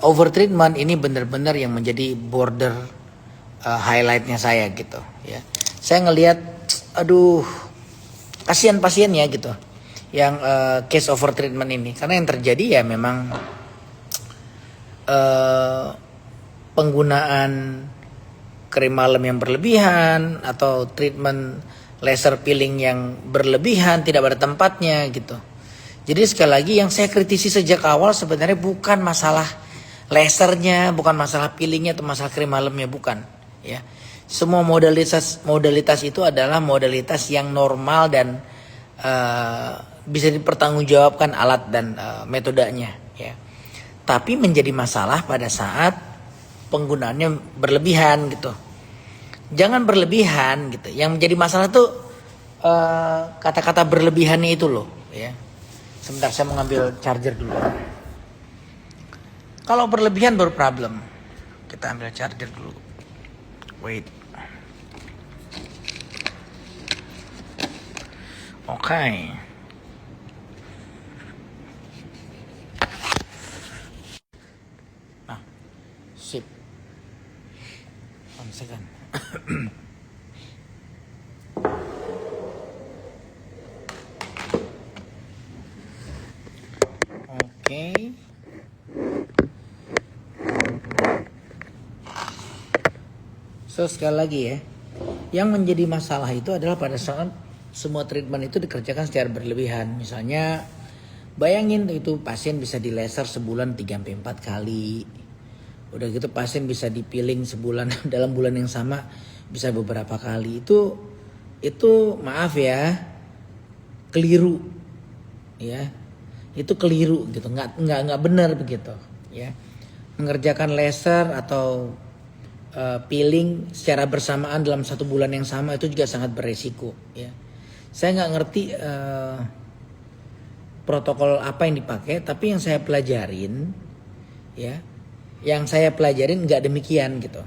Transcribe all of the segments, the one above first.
Overtreatment ini benar-benar yang menjadi border highlightnya saya gitu ya. Saya ngelihat, aduh, kasihan pasiennya gitu, yang case overtreatment ini, karena yang terjadi ya memang penggunaan krim malam yang berlebihan atau treatment laser peeling yang berlebihan tidak pada tempatnya gitu. Jadi sekali lagi yang saya kritisi sejak awal sebenarnya bukan masalah lasernya, bukan masalah peelingnya atau masalah krim malamnya, bukan ya. Semua modalitas itu adalah modalitas yang normal dan bisa dipertanggungjawabkan alat dan metodenya ya. Tapi menjadi masalah pada saat penggunaannya berlebihan gitu. Jangan berlebihan gitu. Yang menjadi masalah tuh kata-kata berlebihannya itu loh ya. Sebentar, saya mau ngambil charger dulu. Kalau berlebihan baru problem. Kita ambil charger dulu. Wait. Oke. Nah, sip. 1 second. Oke. So sekali lagi ya, yang menjadi masalah itu adalah pada saat semua treatment itu dikerjakan secara berlebihan. Misalnya, bayangin itu pasien bisa di laser sebulan 3-4 kali. Udah gitu pasien bisa di peeling sebulan dalam bulan yang sama bisa beberapa kali. Itu maaf ya, keliru ya. Itu keliru gitu, nggak benar begitu ya. Mengerjakan laser atau peeling secara bersamaan dalam 1 bulan yang sama itu juga sangat beresiko ya. Saya nggak ngerti protokol apa yang dipakai, tapi yang saya pelajarin ya, yang saya pelajarin nggak demikian gitu.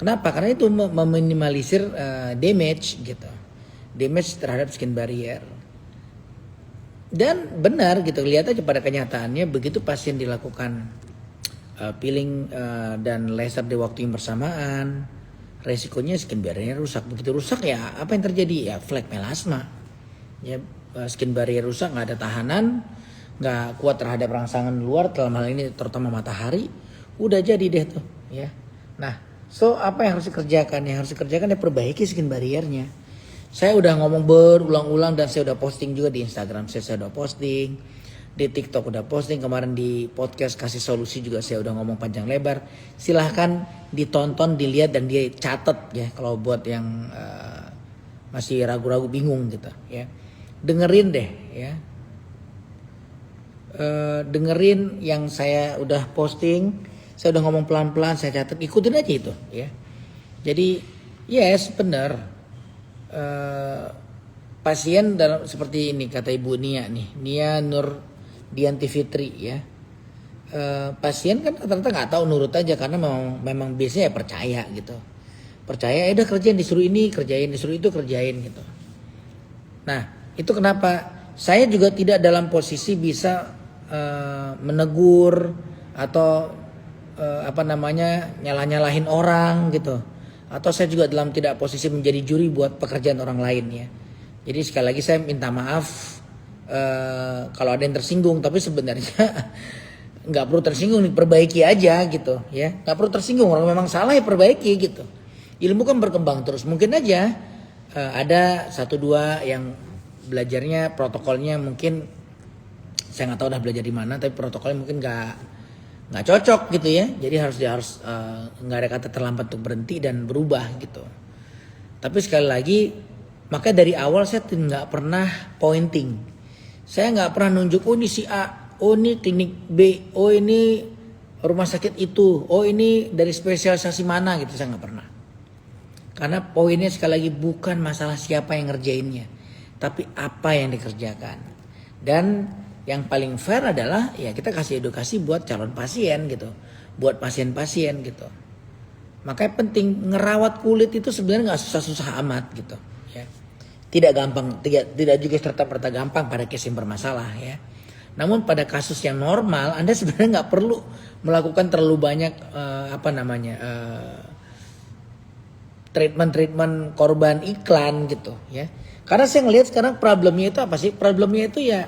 Kenapa? Karena itu meminimalisir damage gitu, damage terhadap skin barrier. Dan benar gitu, lihat aja pada kenyataannya begitu pasien dilakukan peeling dan laser di waktu yang bersamaan, resikonya skin barrier rusak. Begitu rusak ya apa yang terjadi? Ya flek melasma. Ya skin barrier rusak, nggak ada tahanan, nggak kuat terhadap rangsangan luar, dalam hal ini terutama matahari, udah jadi deh tuh ya. Nah, so apa yang harus dikerjakan? Yang harus dikerjakan ya perbaiki skin barriernya. Saya udah ngomong berulang-ulang dan saya udah posting juga di Instagram saya udah posting, di TikTok udah posting, kemarin di podcast Kasih Solusi juga saya udah ngomong panjang lebar. Silahkan ditonton, dilihat dan dicatat ya kalau buat yang masih ragu-ragu bingung gitu ya. Dengerin deh ya. Dengerin yang saya udah posting, saya udah ngomong pelan-pelan, saya catat, ikutin aja itu ya. Jadi yes benar. Pasien dalam seperti ini kata Ibu Nia nih, Nia Nur Dianti Fitri ya. Pasien kan ternyata nggak tahu, nurut aja karena memang biasanya ya percaya gitu. Percaya udah kerjain, disuruh ini kerjain, disuruh itu kerjain gitu. Nah, itu kenapa saya juga tidak dalam posisi bisa menegur atau nyalah-nyalahin orang gitu. Atau saya juga dalam tidak posisi menjadi juri buat pekerjaan orang lain ya. Jadi sekali lagi saya minta maaf kalau ada yang tersinggung, tapi sebenarnya nggak perlu tersinggung, perbaiki aja gitu ya. Nggak perlu tersinggung, orang memang salah ya perbaiki gitu. Ilmu kan berkembang terus, mungkin aja ada 1-2 yang belajarnya protokolnya mungkin saya nggak tahu udah belajar di mana, tapi protokolnya mungkin nggak cocok gitu ya. Jadi harus nggak ada kata terlambat untuk berhenti dan berubah gitu. Tapi sekali lagi, maka dari awal saya nggak pernah pointing. Saya nggak pernah nunjuk, oh ini si A, oh ini klinik B, oh ini rumah sakit itu, oh ini dari spesialisasi mana gitu, saya nggak pernah. Karena poinnya sekali lagi bukan masalah siapa yang ngerjainnya, tapi apa yang dikerjakan. Dan yang paling fair adalah ya kita kasih edukasi buat calon pasien gitu, buat pasien-pasien gitu. Makanya penting, ngerawat kulit itu sebenarnya nggak susah-susah amat gitu ya. Tidak gampang, tidak juga serta-merta gampang pada case yang bermasalah ya. Namun pada kasus yang normal Anda sebenarnya nggak perlu melakukan terlalu banyak treatment korban iklan gitu ya. Karena saya ngelihat sekarang problemnya itu apa sih? Problemnya itu ya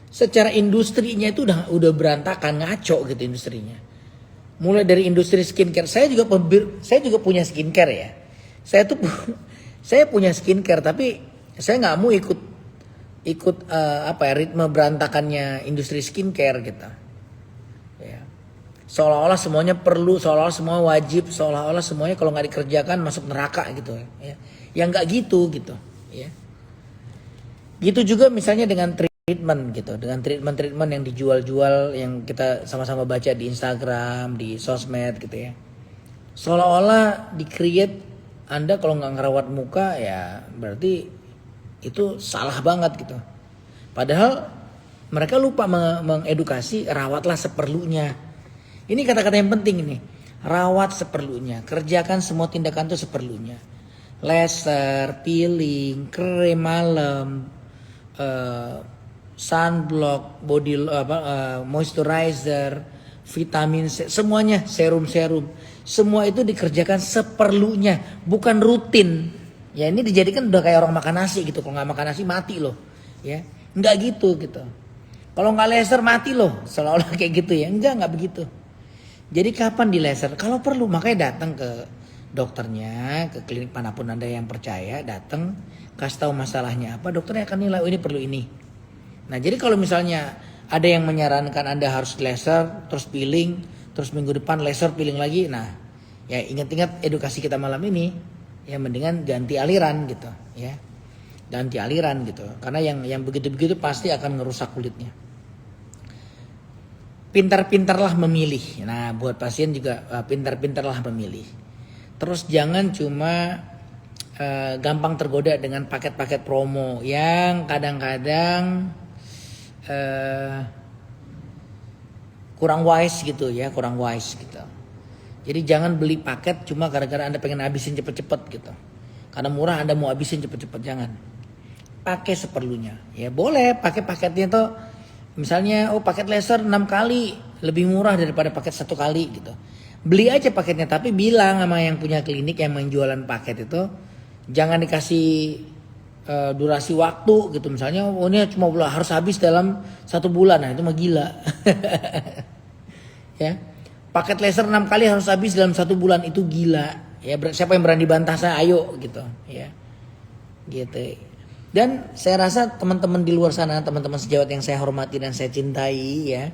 secara industrinya itu udah berantakan, ngaco gitu industrinya. Mulai dari industri skincare, saya juga punya skincare ya. Saya punya skincare tapi saya nggak mau ikut ritme berantakannya industri skincare gitu. Ya. Seolah-olah semuanya perlu, seolah-olah semua wajib, seolah-olah semuanya kalau nggak dikerjakan masuk neraka gitu ya. Yang nggak gitu ya. Gitu juga misalnya dengan treatment gitu, dengan treatment yang dijual-jual yang kita sama-sama baca di Instagram, di sosmed gitu ya. Seolah-olah di-create Anda kalau nggak ngerawat muka ya berarti itu salah banget gitu. Padahal mereka lupa mengedukasi rawatlah seperlunya. Ini kata-kata yang penting ini. Rawat seperlunya, kerjakan semua tindakan itu seperlunya. Laser, peeling, krim malam, sunblock, moisturizer, vitamin C, semuanya, serum-serum, semua itu dikerjakan seperlunya, bukan rutin. Ya ini dijadikan udah kayak orang makan nasi gitu. Kalau nggak makan nasi mati loh, ya nggak gitu. Kalau nggak laser mati loh, seolah-olah kayak gitu ya, nggak begitu. Jadi kapan di laser? Kalau perlu, makanya datang ke dokternya, ke klinik manapun Anda yang percaya, datang, kasih tahu masalahnya apa, dokternya akan nilai, oh ini perlu ini. Nah jadi kalau misalnya ada yang menyarankan Anda harus laser, terus peeling, terus minggu depan laser peeling lagi, nah ya ingat-ingat edukasi kita malam ini, ya mendingan ganti aliran gitu, ya ganti aliran gitu, karena yang begitu-begitu pasti akan ngerusak kulitnya. Pintar-pintarlah memilih. Nah buat pasien juga pintar-pintarlah memilih. Terus jangan cuma gampang tergoda dengan paket-paket promo yang kadang-kadang kurang wise gitu ya, kurang wise gitu. Jadi jangan beli paket cuma gara-gara Anda pengen habisin cepet-cepet gitu. Karena murah Anda mau habisin cepet-cepet, jangan. Pakai seperlunya. Ya boleh pakai paketnya tuh misalnya paket laser 6 kali lebih murah daripada paket 1 kali gitu. Beli aja paketnya tapi bilang sama yang punya klinik yang menjualan paket itu jangan dikasih durasi waktu gitu. Misalnya ini cuma harus habis dalam 1 bulan. Nah itu mah gila. Ya. Paket laser 6 kali harus habis dalam 1 bulan, itu gila. Ya siapa yang berani bantah saya, ayo gitu ya. Gitu. Dan saya rasa teman-teman di luar sana, teman-teman sejawat yang saya hormati dan saya cintai ya,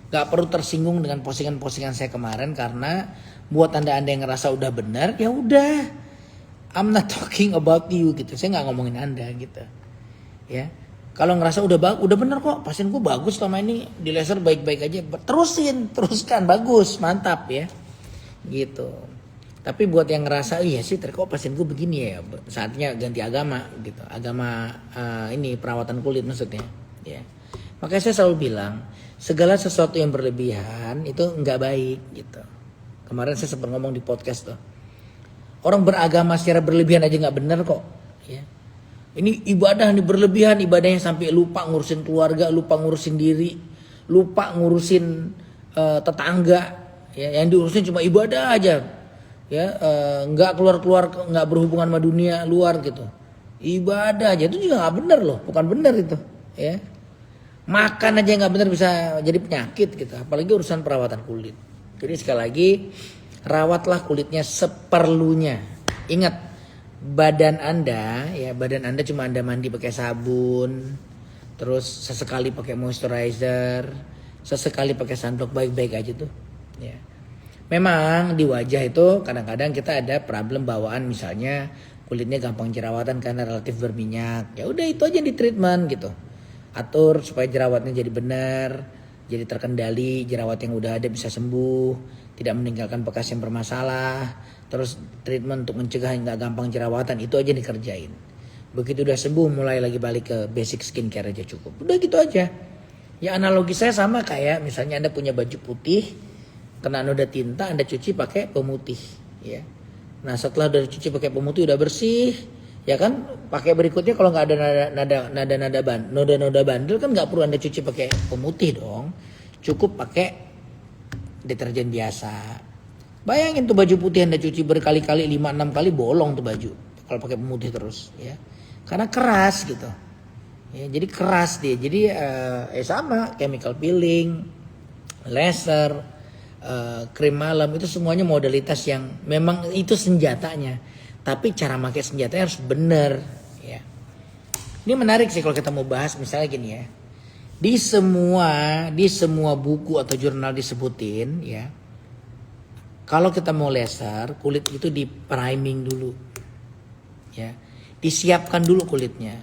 gak perlu tersinggung dengan postingan-postingan saya kemarin, karena buat anda yang ngerasa udah benar, ya udah, I'm not talking about you gitu, saya nggak ngomongin anda gitu, ya. Kalau ngerasa udah benar kok, pasien gue bagus selama ini di laser baik-baik aja, teruskan, bagus, mantap ya, gitu. Tapi buat yang ngerasa iya sih kok pasien gue begini ya, saatnya ganti agama gitu. Agama ini perawatan kulit maksudnya ya. Makanya saya selalu bilang segala sesuatu yang berlebihan itu nggak baik gitu. Kemarin saya sempat ngomong di podcast tuh. Orang beragama secara berlebihan aja nggak benar kok ya. Ini ibadah nih berlebihan, ibadahnya sampai lupa ngurusin keluarga, lupa ngurusin diri, lupa ngurusin tetangga ya. Yang diurusin cuma ibadah aja. Ya nggak keluar nggak berhubungan sama dunia luar gitu, ibadah aja itu juga nggak benar loh, bukan benar itu ya. Makan aja nggak benar bisa jadi penyakit gitu, apalagi urusan perawatan kulit. Jadi sekali lagi rawatlah kulitnya seperlunya. Ingat badan anda cuma anda mandi pakai sabun, terus sesekali pakai moisturizer, sesekali pakai sunblock, baik-baik aja tuh ya. Memang di wajah itu kadang-kadang kita ada problem bawaan, misalnya kulitnya gampang jerawatan karena relatif berminyak. Ya udah itu aja di treatment gitu. Atur supaya jerawatnya jadi benar, jadi terkendali, jerawat yang udah ada bisa sembuh, tidak meninggalkan bekas yang bermasalah. Terus treatment untuk mencegah nggak gampang jerawatan, itu aja dikerjain. Begitu udah sembuh mulai lagi balik ke basic skincare aja cukup. Udah gitu aja. Ya analogi saya sama kayak misalnya Anda punya baju putih, kena noda tinta, Anda cuci pakai pemutih ya. Nah setelah udah cuci pakai pemutih udah bersih, Ya kan, pakai berikutnya kalau nggak ada noda bandel kan nggak perlu Anda cuci pakai pemutih dong. Cukup pakai deterjen biasa. Bayangin tuh baju putih Anda cuci berkali-kali 5-6 kali bolong tuh baju kalau pakai pemutih terus ya. Karena keras gitu. Ya, jadi keras dia. Jadi sama chemical peeling, laser, krim malam itu semuanya modalitas yang memang itu senjatanya. Tapi cara pakai senjatanya harus benar ya. Ini menarik sih kalau kita mau bahas misalnya gini ya. Di semua buku atau jurnal disebutin ya. Kalau kita mau laser, kulit itu di priming dulu. Ya. Disiapkan dulu kulitnya.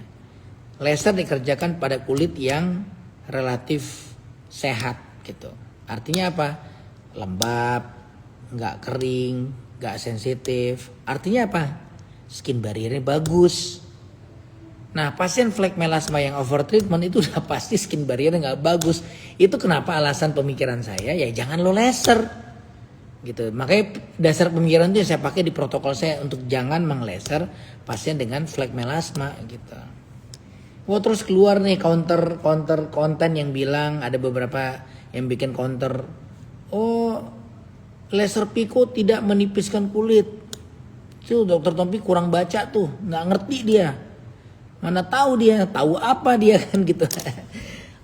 Laser dikerjakan pada kulit yang relatif sehat gitu. Artinya apa? Lembab, nggak kering, nggak sensitif. Artinya apa? Skin barriernya bagus. Nah, pasien flek melasma yang over treatment itu udah pasti skin barriernya nggak bagus. Itu kenapa alasan pemikiran saya ya jangan lo laser. Gitu. Makanya dasar pemikiran itu yang saya pakai di protokol saya untuk jangan menglaser pasien dengan flek melasma gitu. Wah, terus keluar nih counter konten yang bilang ada beberapa yang bikin counter. Oh, laser Pico tidak menipiskan kulit. Tuh dokter Tompi kurang baca tuh, nggak ngerti dia. Mana tahu dia, tahu apa dia kan gitu.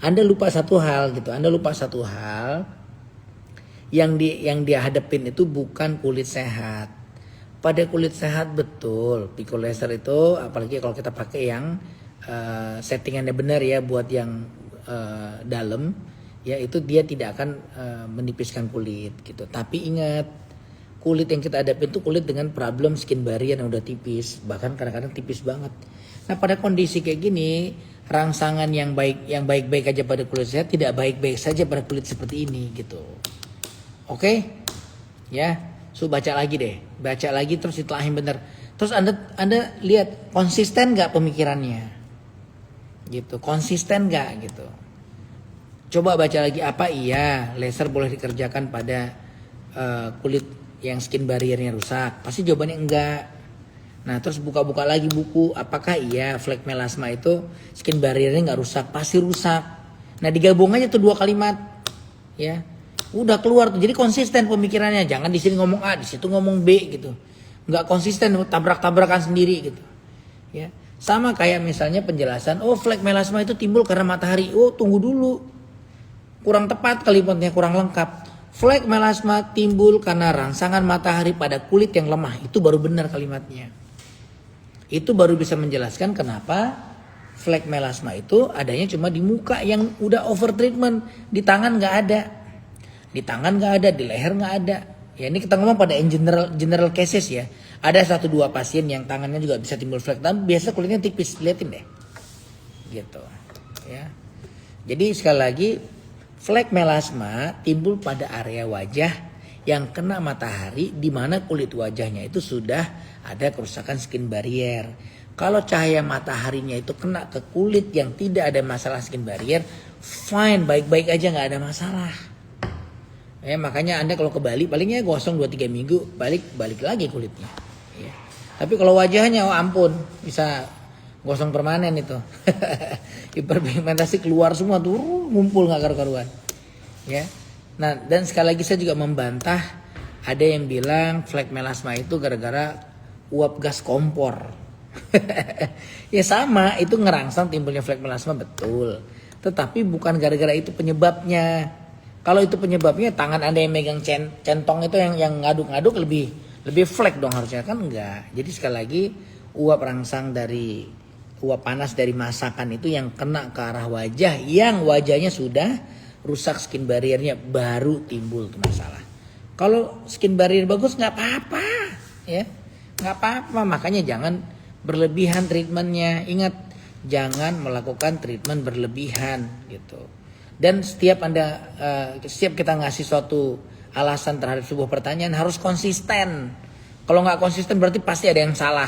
Anda lupa satu hal gitu. Anda lupa satu hal. Yang dia hadapin itu bukan kulit sehat. Pada kulit sehat betul, Pico laser itu apalagi kalau kita pakai yang settingannya benar ya buat yang dalam ya itu dia tidak akan menipiskan kulit gitu. Tapi ingat kulit yang kita hadapin itu kulit dengan problem skin barrier yang udah tipis, bahkan kadang-kadang tipis banget. Nah pada kondisi kayak gini rangsangan yang baik-baik aja pada kulit sehat tidak baik-baik saja pada kulit seperti ini gitu. Oke, ya, baca lagi deh, baca lagi terus ditelahin bener. Terus anda lihat konsisten nggak pemikirannya, gitu, konsisten nggak gitu. Coba baca lagi apa iya laser boleh dikerjakan pada kulit yang skin barriernya rusak? Pasti jawabannya enggak. Nah terus buka-buka lagi buku, apakah iya flek melasma itu skin barriernya nggak rusak? Pasti rusak. Nah digabung aja tuh dua kalimat, ya. Udah keluar tuh, jadi konsisten pemikirannya. Jangan di sini ngomong A, di situ ngomong B gitu. Nggak konsisten, tabrak-tabrakan sendiri gitu. Ya, sama kayak misalnya penjelasan, oh flek melasma itu timbul karena matahari. Oh tunggu dulu, kurang tepat kalimatnya, kurang lengkap. Flek melasma timbul karena rangsangan matahari pada kulit yang lemah. Itu baru benar kalimatnya. Itu baru bisa menjelaskan kenapa flek melasma itu adanya cuma di muka yang udah over treatment, di tangan nggak ada. Di tangan nggak ada, di leher nggak ada. Ya ini kita ngomong pada general cases ya. Ada 1-2 pasien yang tangannya juga bisa timbul flek, tapi biasa kulitnya tipis, liatin deh. Gitu. Ya. Jadi sekali lagi flek melasma timbul pada area wajah yang kena matahari di mana kulit wajahnya itu sudah ada kerusakan skin barrier. Kalau cahaya mataharinya itu kena ke kulit yang tidak ada masalah skin barrier, fine, baik-baik aja nggak ada masalah. Ya, makanya Anda kalau ke Bali palingnya gosong 2-3 minggu balik lagi kulitnya. Ya. Tapi kalau wajahnya oh ampun bisa gosong permanen itu. Hiperpigmentasi keluar semua tuh ngumpul nggak karu-karuan. Ya. Nah dan sekali lagi saya juga membantah ada yang bilang flek melasma itu gara-gara uap gas kompor. Ya sama itu ngerangsang timbulnya flek melasma betul. Tetapi bukan gara-gara itu penyebabnya. Kalau itu penyebabnya tangan Anda yang megang centong itu yang ngaduk-ngaduk lebih flek dong harusnya kan enggak. Jadi sekali lagi uap panas dari masakan itu yang kena ke arah wajah yang wajahnya sudah rusak skin barriernya baru timbul tuh masalah. Kalau skin barrier bagus nggak apa-apa ya. Nggak apa-apa, makanya jangan berlebihan treatmentnya. Ingat jangan melakukan treatment berlebihan gitu. Dan setiap kita ngasih suatu alasan terhadap sebuah pertanyaan harus konsisten. Kalau nggak konsisten berarti pasti ada yang salah,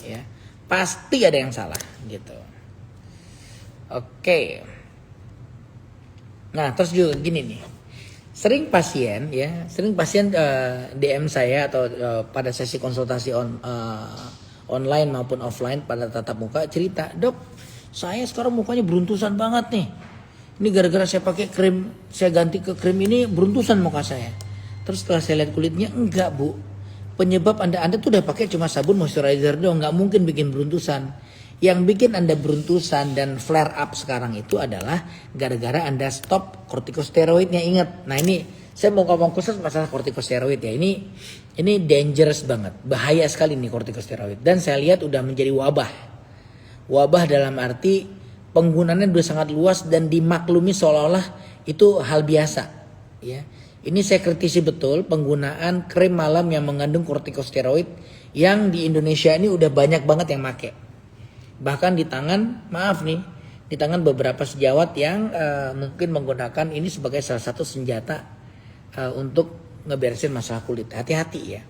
ya. Pasti ada yang salah, gitu. Oke. Nah terus juga gini nih, sering pasien DM saya atau pada sesi konsultasi online maupun offline pada tatap muka cerita, "Dok, saya sekarang mukanya beruntusan banget nih. Ini gara-gara saya pakai krim, saya ganti ke krim ini beruntusan muka saya." Terus setelah saya lihat kulitnya, enggak Bu. Penyebab Anda tuh udah pakai cuma sabun moisturizer doang, nggak mungkin bikin beruntusan. Yang bikin Anda beruntusan dan flare up sekarang itu adalah gara-gara Anda stop kortikosteroidnya. Ingat, nah ini saya mau ngomong khusus masalah kortikosteroid ya. Ini dangerous banget, bahaya sekali nih kortikosteroid. Dan saya lihat udah menjadi wabah. Wabah dalam arti penggunaannya udah sangat luas dan dimaklumi seolah-olah itu hal biasa. Ya, ini saya kritisi betul penggunaan krim malam yang mengandung kortikosteroid yang di Indonesia ini udah banyak banget yang make. Bahkan di tangan beberapa sejawat yang mungkin menggunakan ini sebagai salah satu senjata untuk ngeberesin masalah kulit. Hati-hati ya.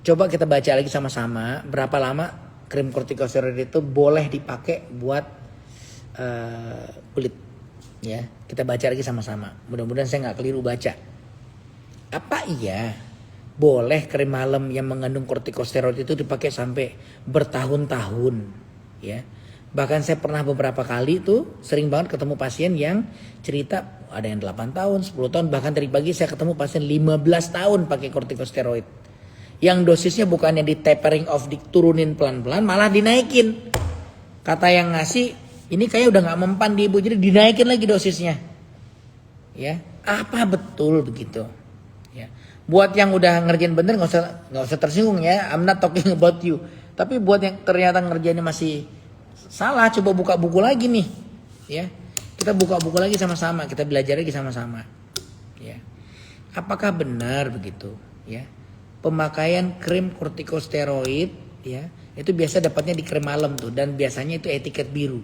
Coba kita baca lagi sama-sama berapa lama krim kortikosteroid itu boleh dipakai buat kulit. Ya, kita baca lagi sama-sama. Mudah-mudahan saya nggak keliru baca. Apa iya boleh krim malam yang mengandung kortikosteroid itu dipakai sampai bertahun-tahun? Ya, bahkan saya pernah beberapa kali tuh sering banget ketemu pasien yang cerita ada yang 8 tahun, 10 tahun, bahkan tadi pagi saya ketemu pasien 15 tahun pakai kortikosteroid. Yang dosisnya bukannya di tapering off, diturunin pelan-pelan, malah dinaikin. Kata yang ngasih, ini kayak udah nggak mempan di ibu, jadi dinaikin lagi dosisnya. Ya, apa betul begitu? Ya. Buat yang udah ngerjain bener nggak usah tersinggung ya. I'm not talking about you. Tapi buat yang ternyata ngerjainnya masih salah, coba buka buku lagi nih. Ya, kita buka buku lagi sama-sama, kita belajar lagi sama-sama. Ya, apakah benar begitu? Ya, pemakaian krim kortikosteroid ya itu biasa dapatnya di krim malam tuh, dan biasanya itu etiket biru.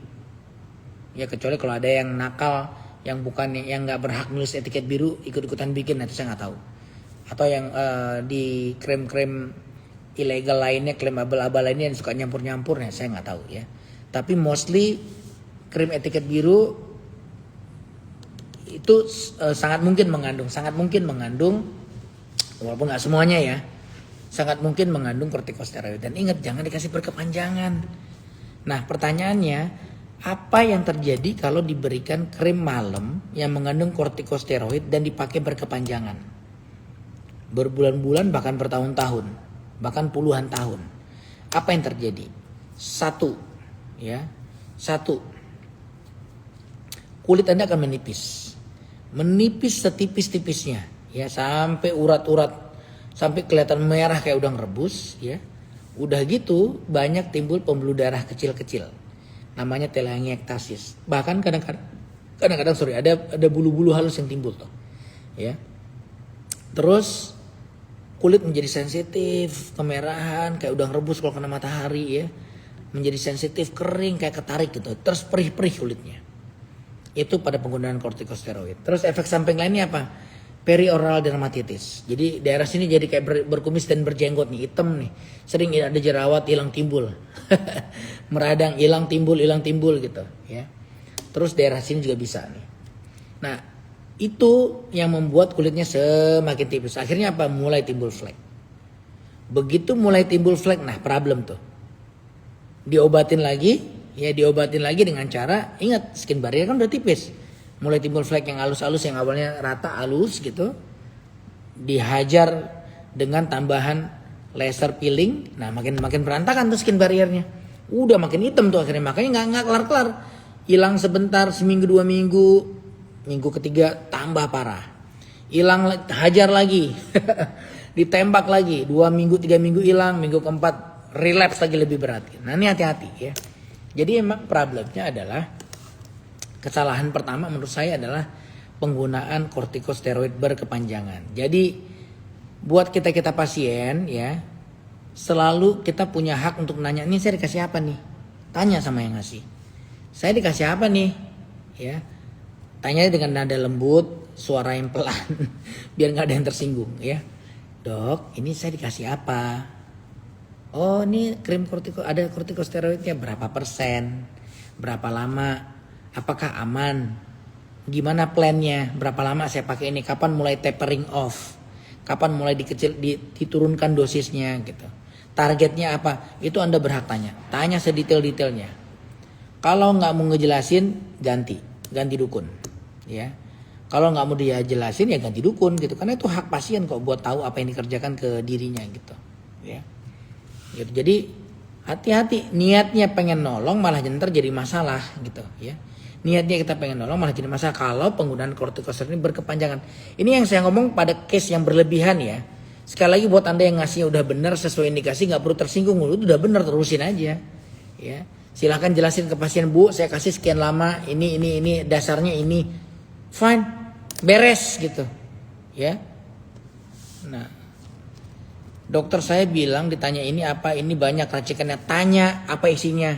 Ya, kecuali kalau ada yang nakal, yang bukan yang nggak berhak nulis etiket biru ikut-ikutan bikin, nanti saya nggak tahu. Atau yang di krim-krim ilegal lainnya, krim abal-abal lainnya yang suka nyampur-nyampur, ya saya nggak tahu ya. Tapi mostly krim etiket biru itu sangat mungkin mengandung, walaupun nggak semuanya ya, sangat mungkin mengandung kortikosteroid. Dan ingat, jangan dikasih berkepanjangan. Nah, pertanyaannya, apa yang terjadi kalau diberikan krim malam yang mengandung kortikosteroid dan dipakai berkepanjangan? Berbulan-bulan, bahkan bertahun-tahun, bahkan puluhan tahun. Apa yang terjadi? Satu, kulit Anda akan menipis setipis-tipisnya, ya, sampai urat-urat, sampai kelihatan merah kayak udang rebus, ya. Udah gitu banyak timbul pembuluh darah kecil-kecil, namanya telangiektasis. Bahkan kadang-kadang ada bulu-bulu halus yang timbul tuh, ya. Terus kulit menjadi sensitif, kemerahan kayak udang rebus kalau kena matahari, ya. Menjadi sensitif, kering kayak ketarik gitu, terus perih-perih kulitnya. Itu pada penggunaan kortikosteroid. Terus efek samping lainnya apa? Perioral dermatitis. Jadi daerah sini jadi kayak berkumis dan berjenggot nih, hitam nih. Sering ada jerawat, hilang timbul. Meradang, hilang timbul gitu, ya. Terus daerah sini juga bisa nih. Nah, itu yang membuat kulitnya semakin tipis. Akhirnya apa? Mulai timbul flek. Begitu mulai timbul flek, nah problem tuh. Diobatin lagi dengan cara, ingat skin barrier kan udah tipis. Mulai timbul flek yang halus-halus, yang awalnya rata halus gitu. Dihajar dengan tambahan laser peeling. Nah, makin berantakan tuh skin barriernya. Udah makin hitam tuh akhirnya, makanya nggak kelar-kelar. Hilang sebentar, seminggu 2 minggu. Minggu ketiga tambah parah. Hilang, hajar lagi. Ditembak lagi. 2 minggu, 3 minggu hilang. Minggu keempat relapse lagi, lebih berat. Nah, ini hati-hati ya. Jadi emang problemnya adalah, kesalahan pertama menurut saya adalah penggunaan kortikosteroid berkepanjangan. Jadi buat kita pasien ya, selalu kita punya hak untuk nanya, ini saya dikasih apa nih? Tanya sama yang ngasih. Saya dikasih apa nih? Ya. Tanya dengan nada lembut, suara yang pelan, biar nggak ada yang tersinggung ya. Dok, ini saya dikasih apa? Oh, ini krim ada kortikosteroidnya berapa persen? Berapa lama? Apakah aman? Gimana plannya? Berapa lama saya pakai ini? Kapan mulai tapering off? Kapan mulai diturunkan dosisnya gitu? targetnya apa, itu Anda berhak tanya. Tanya sedetail-detailnya. Kalau nggak mau ngejelasin, ganti dukun, ya. Kalau nggak mau dia jelasin, ya ganti dukun gitu. Karena itu hak pasien kok buat tahu apa yang dikerjakan ke dirinya gitu, ya. Gitu. Jadi hati-hati, niatnya pengen nolong malah ntar jadi masalah gitu, ya. Niatnya kita pengen nolong malah jadi masalah kalau penggunaan kortikosteroid ini berkepanjangan. Ini yang saya ngomong pada case yang berlebihan ya. Sekali lagi buat Anda yang ngasihnya udah benar sesuai indikasi, nggak perlu tersinggung, udah benar terusin aja, ya. Silahkan jelasin ke pasien, Bu, saya kasih sekian lama, ini dasarnya ini, fine, beres gitu, ya. Nah, dokter saya bilang ditanya ini apa, ini banyak racikannya, tanya apa isinya,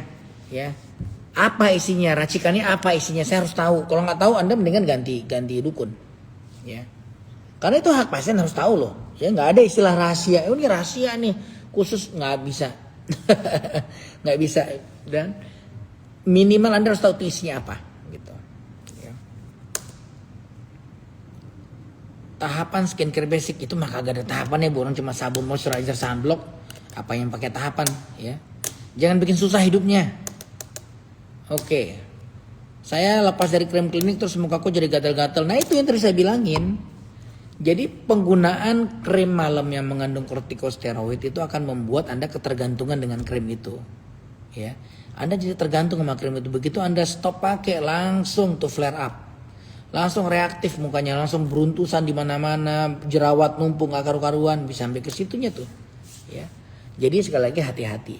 ya. Apa isinya, racikannya apa isinya, saya harus tahu. Kalau nggak tahu Anda mendingan ganti dukun, ya. Karena itu hak pasien harus tahu loh. Ya nggak ada istilah rahasia. Ini rahasia nih khusus, nggak bisa, nggak bisa. Dan minimal Anda harus tahu itu isinya apa, gitu. Ya. Tahapan skincare basic itu mah kagak ada tahapannya, orang cuma sabun, moisturizer, sunblock. Apa yang pakai tahapan, ya? Jangan bikin susah hidupnya. Oke. Saya lepas dari krim klinik terus mukaku jadi gatal-gatal. Nah itu yang tadi saya bilangin. Jadi penggunaan krim malam yang mengandung kortikosteroid itu akan membuat Anda ketergantungan dengan krim itu, ya. Anda jadi tergantung sama krim itu. Begitu Anda stop pakai, langsung tuh flare up, langsung reaktif mukanya, langsung beruntusan di mana-mana, jerawat numpuk nggak karu-karuan, bisa sampai ke situnya tuh, ya. Jadi sekali lagi hati-hati.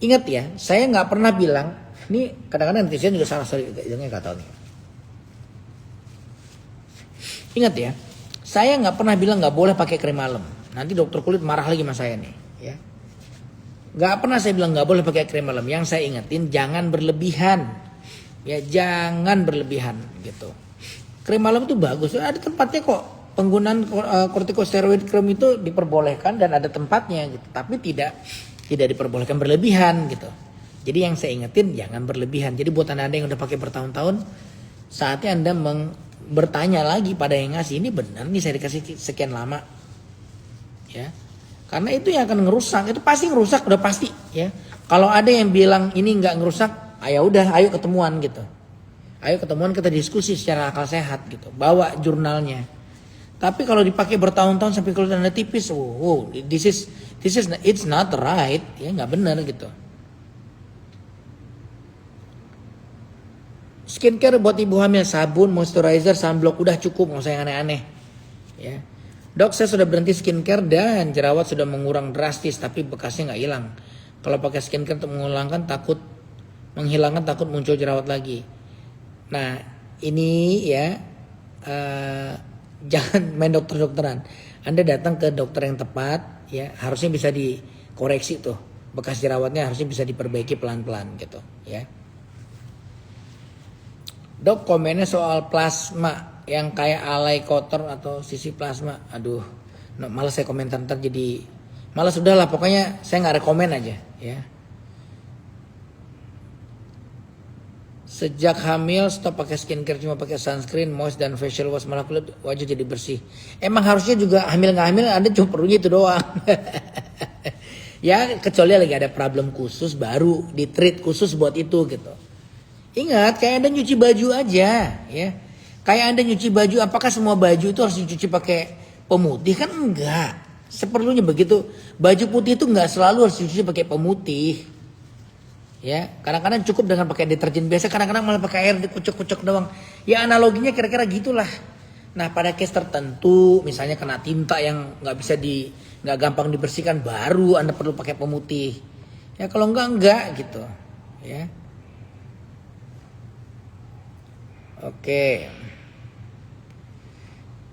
Ingat ya, saya nggak pernah bilang. Ini kadang-kadang netizen juga salah, nggak tahu nih. Ingat ya. Saya nggak pernah bilang nggak boleh pakai krim malam. Nanti dokter kulit marah lagi sama saya nih, ya. Nggak pernah saya bilang nggak boleh pakai krim malam. Yang saya ingetin jangan berlebihan, ya, jangan berlebihan gitu. Krim malam itu bagus, ada tempatnya kok. Penggunaan kortikosteroid krim itu diperbolehkan dan ada tempatnya gitu. Tapi tidak diperbolehkan berlebihan gitu. Jadi yang saya ingetin jangan berlebihan. Jadi buat anda yang udah pakai bertahun-tahun, saatnya Anda bertanya lagi pada yang ngasih, ini benar nih saya dikasih sekian lama, ya. Karena itu yang akan ngerusak, itu pasti ngerusak, udah pasti, ya. Kalau ada yang bilang ini nggak ngerusak, ayo udah, ayo ketemuan gitu. Ayo ketemuan, kita diskusi secara akal sehat gitu. Bawa jurnalnya. Tapi kalau dipakai bertahun-tahun sampai kulit Anda tipis, this is it's not right, ya, nggak benar gitu. Skincare buat ibu hamil, sabun, moisturizer, sunblock udah cukup, nggak usah yang aneh-aneh, ya. Dok, saya sudah berhenti skincare dan jerawat sudah mengurang drastis, tapi bekasnya nggak hilang. Kalau pakai skincare untuk menghilangkan takut muncul jerawat lagi. Nah ini ya, jangan main dokter-dokteran. Anda datang ke dokter yang tepat, ya, harusnya bisa dikoreksi tuh bekas jerawatnya, harusnya bisa diperbaiki pelan-pelan gitu, ya. Dok, komennya soal plasma yang kayak alay kotor atau sisi plasma. Aduh, malas saya komentar, ntar jadi malas, udahlah pokoknya saya nggak rekomen aja, ya. Sejak hamil stop pakai skincare, cuma pakai sunscreen, moist dan facial wash, malah kulit wajah jadi bersih. Emang harusnya juga hamil nggak hamil Anda cuma perlunya itu doang. Ya kecuali lagi ada problem khusus baru di treat khusus buat itu gitu. Ingat, kayak Anda nyuci baju aja, ya. Kayak Anda nyuci baju, apakah semua baju itu harus dicuci pakai pemutih? Kan enggak. Seperlunya begitu. Baju putih itu enggak selalu harus dicuci pakai pemutih. Ya, kadang-kadang cukup dengan pakai deterjen biasa, kadang-kadang malah pakai air dikucuk-kucuk doang. Ya analoginya kira-kira gitulah. Nah, pada case tertentu, misalnya kena tinta yang nggak gampang dibersihkan, baru Anda perlu pakai pemutih. Ya kalau enggak gitu, ya. Oke.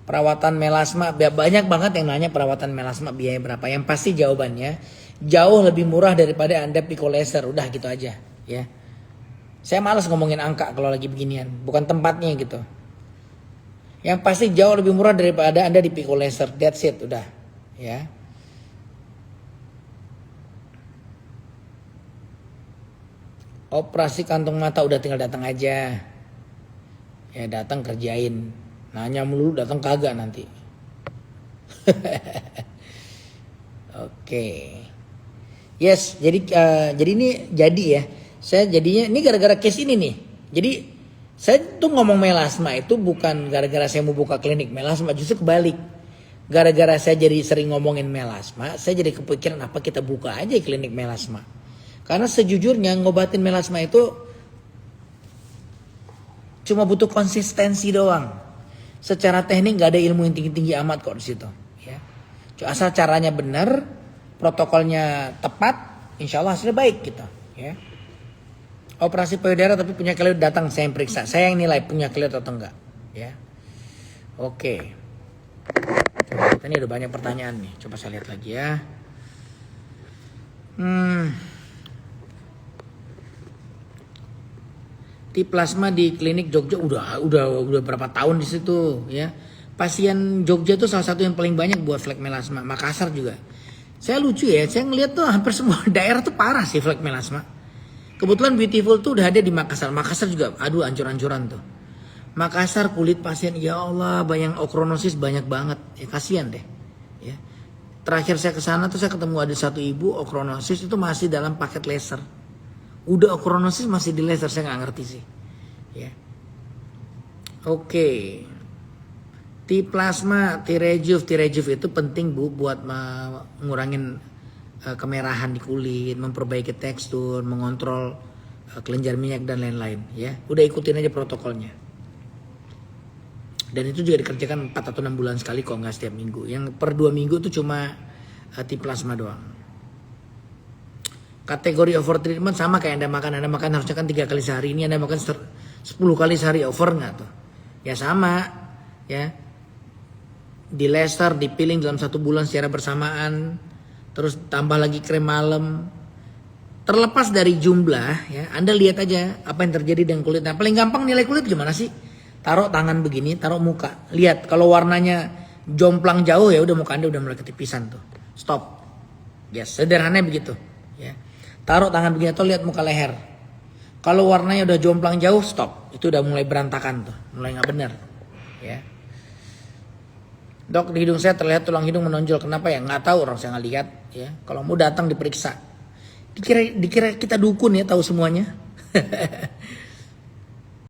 Perawatan melasma, banyak banget yang nanya perawatan melasma biaya berapa. Yang pasti jawabannya jauh lebih murah daripada Anda pico laser. Udah gitu aja, ya. Saya malas ngomongin angka kalau lagi beginian, bukan tempatnya gitu. Yang pasti jauh lebih murah daripada Anda di pico laser. That's it, udah, ya. Operasi kantung mata udah tinggal datang aja. Ya datang kerjain, nanya melulu datang kagak nanti. Oke. Yes, jadi ini jadi ya. Saya jadinya ini gara-gara case ini nih. Jadi saya tuh ngomong melasma itu bukan gara-gara saya mau buka klinik melasma, justru kebalik. Gara-gara saya jadi sering ngomongin melasma, saya jadi kepikiran apa kita buka aja klinik melasma. Karena sejujurnya ngobatin melasma itu cuma butuh konsistensi doang. Secara teknik gak ada ilmu yang tinggi-tinggi amat kok di situ. Ya. Asal caranya benar, protokolnya tepat, insya Allah hasilnya baik gitu. Ya. Operasi payudara tapi punya kelit datang saya yang periksa. Saya yang nilai punya kelit atau enggak. Ya. Oke. Coba, ini udah banyak pertanyaan nih. Coba saya lihat lagi ya. Di plasma di klinik Jogja udah berapa tahun di situ ya. Pasien Jogja tuh salah satu yang paling banyak buat flek melasma. Makassar juga. Saya lucu ya, saya ngeliat tuh hampir semua daerah tuh parah sih flek melasma. Kebetulan Beautiful tuh udah ada di Makassar. Makassar juga aduh ancur-ancuran tuh. Makassar kulit pasien ya Allah banyak okronosis banyak banget. Ya kasihan deh. Ya. Terakhir saya ke sana tuh saya ketemu ada satu ibu okronosis itu masih dalam paket laser. Udah okronosis masih di laser saya nggak ngerti sih. Ya. Oke. T-plasma, T-rejuve itu penting Bu buat ngurangin kemerahan di kulit, memperbaiki tekstur, mengontrol kelenjar minyak dan lain-lain ya. Udah ikutin aja protokolnya. Dan itu juga dikerjakan 4 atau 6 bulan sekali kok nggak setiap minggu. Yang per 2 minggu itu cuma T-plasma doang. Kategori over treatment sama kayak Anda makan harusnya kan 3 kali sehari, ini Anda makan 10 kali sehari, over nggak tuh? Ya sama ya. Di laser, di peeling dalam 1 bulan secara bersamaan, terus tambah lagi krem malam. Terlepas dari jumlah ya, Anda lihat aja apa yang terjadi dengan kulit. Nah, paling gampang nilai kulit gimana sih? Taruh tangan begini, taruh muka. Lihat kalau warnanya jomplang jauh ya udah muka Anda udah mulai ketipisan tuh. Stop. Ya, sederhananya begitu, ya. Taruh tangan begini atau lihat muka leher. Kalau warnanya udah jomplang jauh, stop. Itu udah mulai berantakan tuh, mulai nggak benar, ya. Dok, di hidung saya terlihat tulang hidung menonjol. Kenapa ya? Nggak tahu, orang saya nggak lihat. Ya, kalau mau datang diperiksa. Dikira kita dukun ya, tahu semuanya.